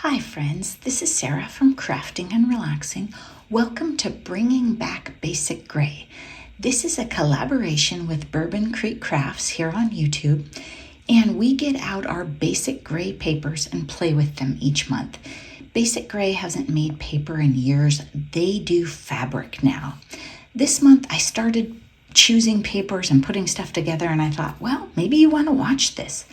Hi friends, this is Sarah from Crafting and Relaxing. Welcome to Bringing Back Basic Gray. This is a collaboration with Bourbon Creek Crafts here on YouTube, and we get out our basic gray papers and play with them each month. Basic Gray hasn't made paper in years. They do fabric now. This month I started choosing papers and putting stuff together, and I thought, well, maybe you want to watch this.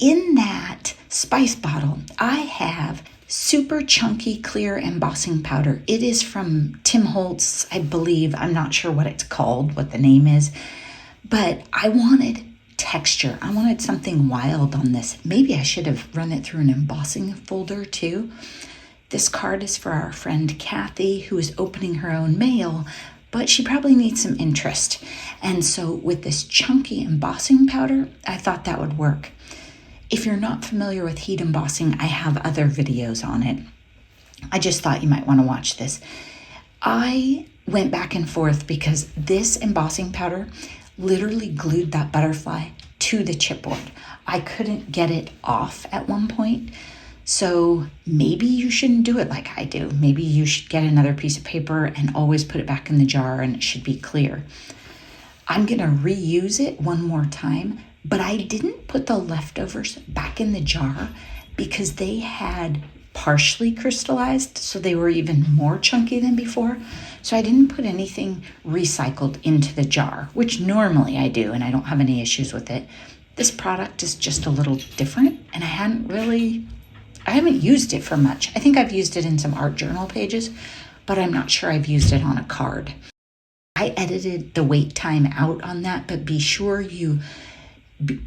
In that spice bottle, I have super chunky clear embossing powder. It is from Tim Holtz, I believe. I'm not sure what it's called, what the name is, but I wanted texture. I wanted something wild on this. Maybe I should have run it through an embossing folder too. This card is for our friend Kathy, who is opening her own mail, but she probably needs some interest. And so with this chunky embossing powder, I thought that would work. If you're not familiar with heat embossing, I have other videos on it. I just thought you might want to watch this. I went back and forth because this embossing powder literally glued that butterfly to the chipboard. I couldn't get it off at one point. So maybe you shouldn't do it like I do. Maybe you should get another piece of paper and always put it back in the jar and it should be clear. I'm going to reuse it one more time, but I didn't put the leftovers back in the jar because they had partially crystallized, so they were even more chunky than before. So I didn't put anything recycled into the jar, which normally I do, and I don't have any issues with it. This product is just a little different, and I haven't used it for much. I think I've used it in some art journal pages, but I'm not sure I've used it on a card. I edited the wait time out on that, but be sure you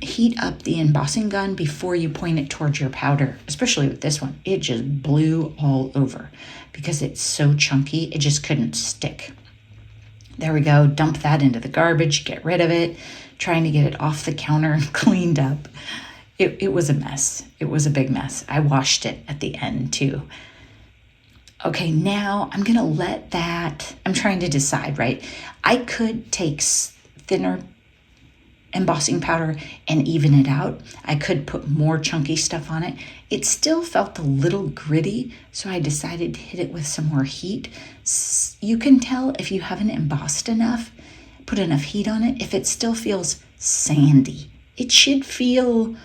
heat up the embossing gun before you point it towards your powder, especially with this one. It just blew all over because it's so chunky, it just couldn't stick. There we go, dump that into the garbage, get rid of it, trying to get it off the counter and cleaned up. It was a mess. It was a big mess. I washed it at the end too. Okay, now I'm gonna let that, I'm trying to decide, right? I could take thinner embossing powder and even it out. I could put more chunky stuff on it. It still felt a little gritty, so I decided to hit it with some more heat. You can tell if you haven't embossed enough, put enough heat on it, if it still feels sandy. It should feel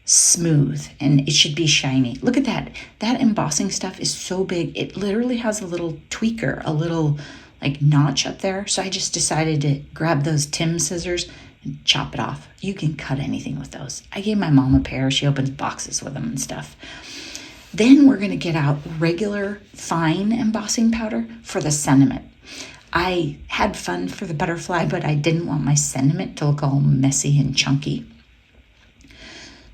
smooth and it should be shiny. Look at that. That embossing stuff is so big. It literally has a little tweaker, a little like notch up there. So I just decided to grab those Tim scissors and chop it off. You can cut anything with those. I gave my mom a pair. She opens boxes with them and stuff. Then we're going to get out regular fine embossing powder for the sentiment. I had fun for the butterfly, but I didn't want my sentiment to look all messy and chunky.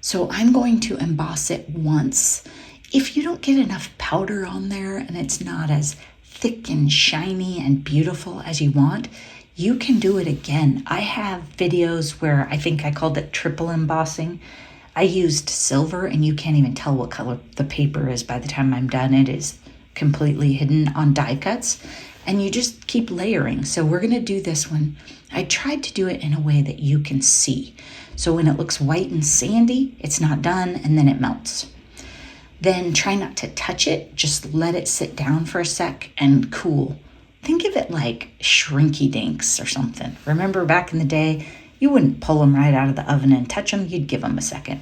So I'm going to emboss it once. If you don't get enough powder on there and it's not as thick and shiny and beautiful as you want, you can do it again. I have videos where I think I called it triple embossing. I used silver and you can't even tell what color the paper is by the time I'm done. It is completely hidden on die cuts and you just keep layering. So we're gonna do this one. I tried to do it in a way that you can see. So when it looks white and sandy, it's not done and then it melts. Then try not to touch it, just let it sit down for a sec and cool. Think of it like Shrinky Dinks or something. Remember back in the day, you wouldn't pull them right out of the oven and touch them, you'd give them a second.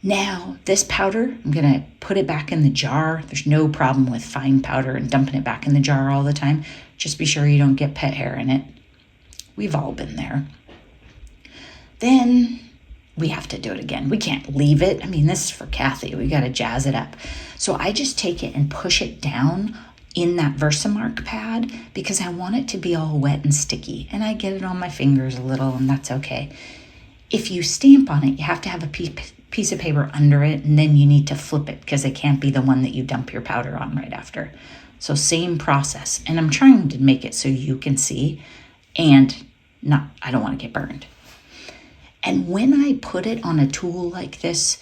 Now, this powder, I'm gonna put it back in the jar. There's no problem with fine powder and dumping it back in the jar all the time. Just be sure you don't get pet hair in it. We've all been there. Then we have to do it again. We can't leave it. I mean, this is for Kathy. We gotta jazz it up. So I just take it and push it down in that Versamark pad because I want it to be all wet and sticky. And I get it on my fingers a little and that's okay. If you stamp on it, you have to have a piece of paper under it and then you need to flip it because it can't be the one that you dump your powder on right after. So same process. And I'm trying to make it so you can see and I don't want to get burned. And when I put it on a tool like this,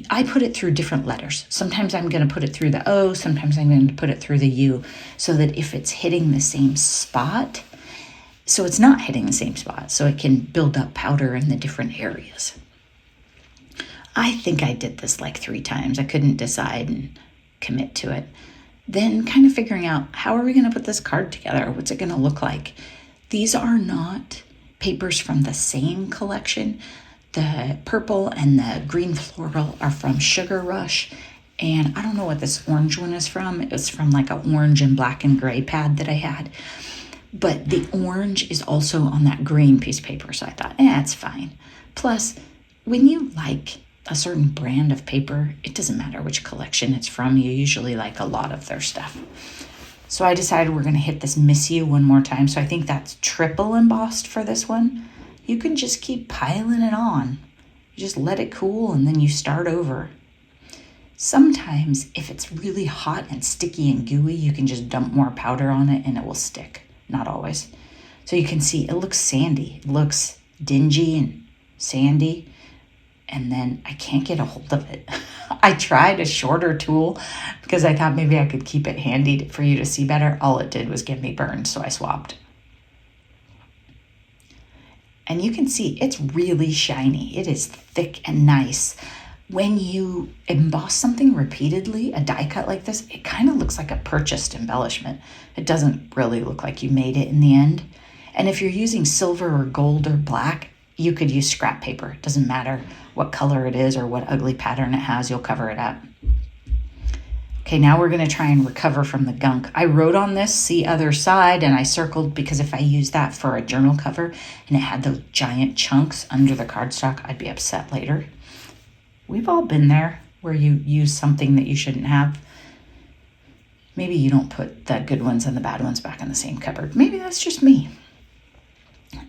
I put it through different letters. Sometimes I'm going to put it through the O, sometimes I'm going to put it through the U, so that if it's hitting the same spot, so it's not hitting the same spot, so it can build up powder in the different areas. I think I did this like 3 times. I couldn't decide and commit to it. Then kind of figuring out, how are we going to put this card together? What's it going to look like? These are not papers from the same collection. The purple and the green floral are from Sugar Rush. And I don't know what this orange one is from. It was from like an orange and black and gray pad that I had. But the orange is also on that green piece of paper. So I thought, it's fine. Plus, when you like a certain brand of paper, it doesn't matter which collection it's from. You usually like a lot of their stuff. So I decided we're going to hit this Miss You one more time. So I think that's triple embossed for this one. You can just keep piling it on. You just let it cool and then you start over. Sometimes if it's really hot and sticky and gooey, you can just dump more powder on it and it will stick. Not always. So you can see it looks sandy. It looks dingy and sandy. And then I can't get a hold of it. I tried a shorter tool because I thought maybe I could keep it handy for you to see better. All it did was get me burned, so I swapped. And you can see it's really shiny. It is thick and nice. When you emboss something repeatedly, a die cut like this, it kind of looks like a purchased embellishment. It doesn't really look like you made it in the end. And if you're using silver or gold or black, you could use scrap paper. It doesn't matter what color it is or what ugly pattern it has, you'll cover it up. Okay, now we're going to try and recover from the gunk. I wrote on this, see other side, and I circled because if I used that for a journal cover and it had those giant chunks under the cardstock, I'd be upset later. We've all been there where you use something that you shouldn't have. Maybe you don't put the good ones and the bad ones back in the same cupboard. Maybe that's just me.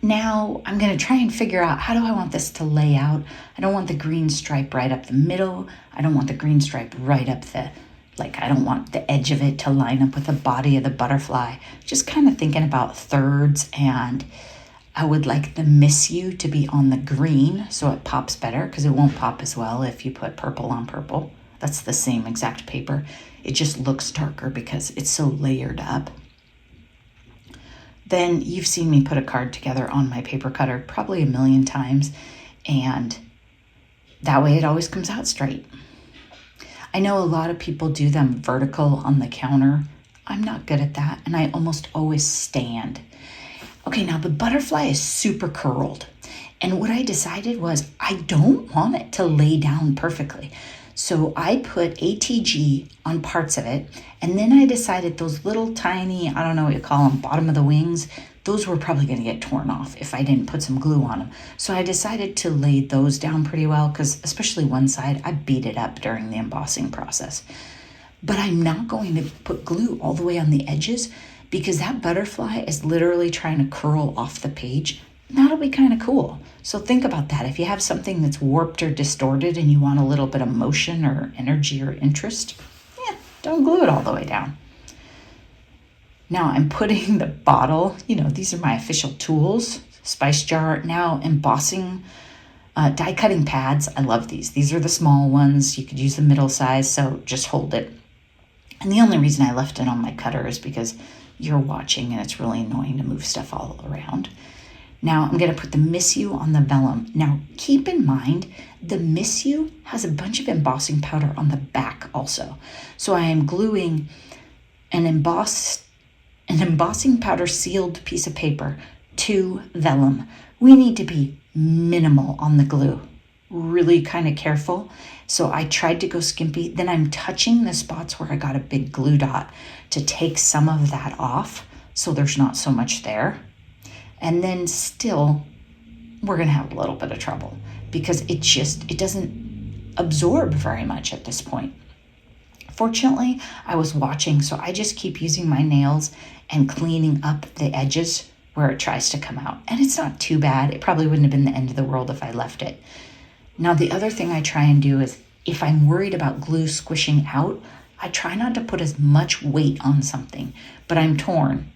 Now I'm going to try and figure out, how do I want this to lay out? I don't want the green stripe right up the middle. I don't want the green stripe right up I don't want the edge of it to line up with the body of the butterfly. Just kind of thinking about thirds, and I would like the Miss You to be on the green so it pops better, because it won't pop as well if you put purple on purple. That's the same exact paper. It just looks darker because it's so layered up. Then you've seen me put a card together on my paper cutter probably a million times, and that way it always comes out straight. I know a lot of people do them vertical on the counter. I'm not good at that, and I almost always stand. Okay, now the butterfly is super curled, and what I decided was I don't want it to lay down perfectly. So I put ATG on parts of it, and then I decided those little tiny, I don't know what you call them, bottom of the wings, those were probably going to get torn off if I didn't put some glue on them. So I decided to lay those down pretty well, because especially one side, I beat it up during the embossing process. But I'm not going to put glue all the way on the edges, because that butterfly is literally trying to curl off the page. That'll be kind of cool. So think about that. If you have something that's warped or distorted and you want a little bit of motion or energy or interest, don't glue it all the way down. Now I'm putting the bottle, these are my official tools, spice jar, now embossing die cutting pads. I love these. These are the small ones. You could use the middle size, so just hold it. And the only reason I left it on my cutter is because you're watching and it's really annoying to move stuff all around. Now I'm going to put the Miss You on the vellum. Now keep in mind, the Miss You has a bunch of embossing powder on the back also. So I am gluing an embossing powder sealed piece of paper to vellum. We need to be minimal on the glue, really kind of careful. So I tried to go skimpy. Then I'm touching the spots where I got a big glue dot to take some of that off so there's not so much there. And then still, we're going to have a little bit of trouble because it doesn't absorb very much at this point. Fortunately, I was watching, so I just keep using my nails and cleaning up the edges where it tries to come out. And it's not too bad. It probably wouldn't have been the end of the world if I left it. Now, the other thing I try and do is, if I'm worried about glue squishing out, I try not to put as much weight on something, but I'm torn.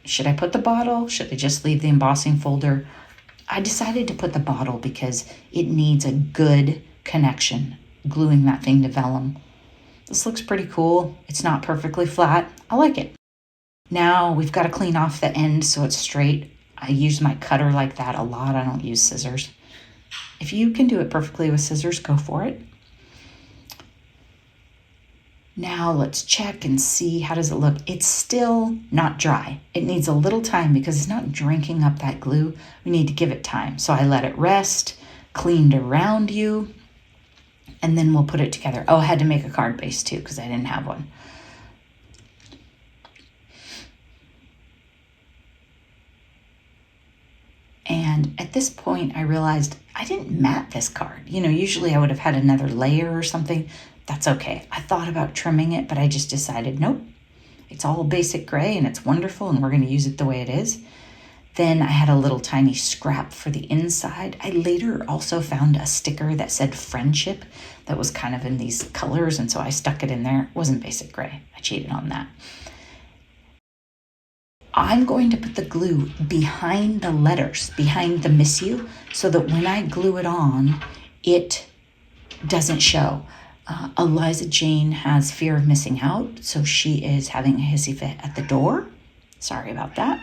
Should I put the bottle? Should I just leave the embossing folder? I decided to put the bottle because it needs a good connection, gluing that thing to vellum. This looks pretty cool. It's not perfectly flat. I like it. Now we've got to clean off the end so it's straight. I use my cutter like that a lot. I don't use scissors. If you can do it perfectly with scissors, go for it. Now let's check and see, how does it look? It's still not dry. It needs a little time because it's not drinking up that glue. We need to give it time. So I let it rest, cleaned around you, and then we'll put it together. Oh, I had to make a card base too because I didn't have one. And at this point, I realized I didn't mat this card. Usually I would have had another layer or something. That's okay. I thought about trimming it, but I just decided, nope, it's all basic gray and it's wonderful and we're going to use it the way it is. Then I had a little tiny scrap for the inside. I later also found a sticker that said friendship that was kind of in these colors, and so I stuck it in there. It wasn't basic gray. I cheated on that. I'm going to put the glue behind the letters, behind the miss you, so that when I glue it on, it doesn't show. Eliza Jane has fear of missing out, so she is having a hissy fit at the door. Sorry about that.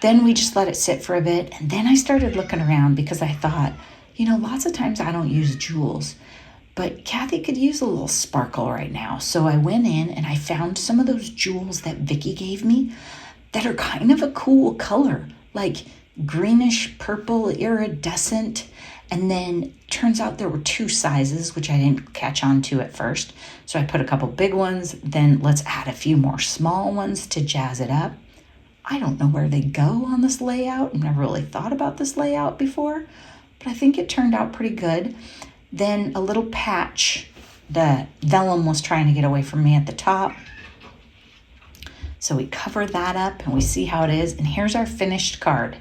Then we just let it sit for a bit, and then I started looking around because I thought, lots of times I don't use jewels, but Kathy could use a little sparkle right now. So I went in and I found some of those jewels that Vicky gave me that are kind of a cool color, like greenish purple iridescent. And then turns out there were 2 sizes, which I didn't catch on to at first. So I put a couple big ones, then let's add a few more small ones to jazz it up. I don't know where they go on this layout. I've never really thought about this layout before, but I think it turned out pretty good. Then a little patch, the vellum was trying to get away from me at the top. So we cover that up and we see how it is. And here's our finished card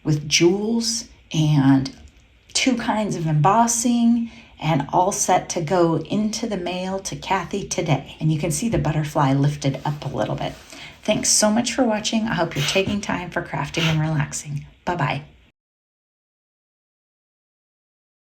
with jewels and 2 kinds of embossing and all set to go into the mail to Kathy today. And you can see the butterfly lifted up a little bit. Thanks so much for watching. I hope you're taking time for crafting and relaxing. Bye-bye.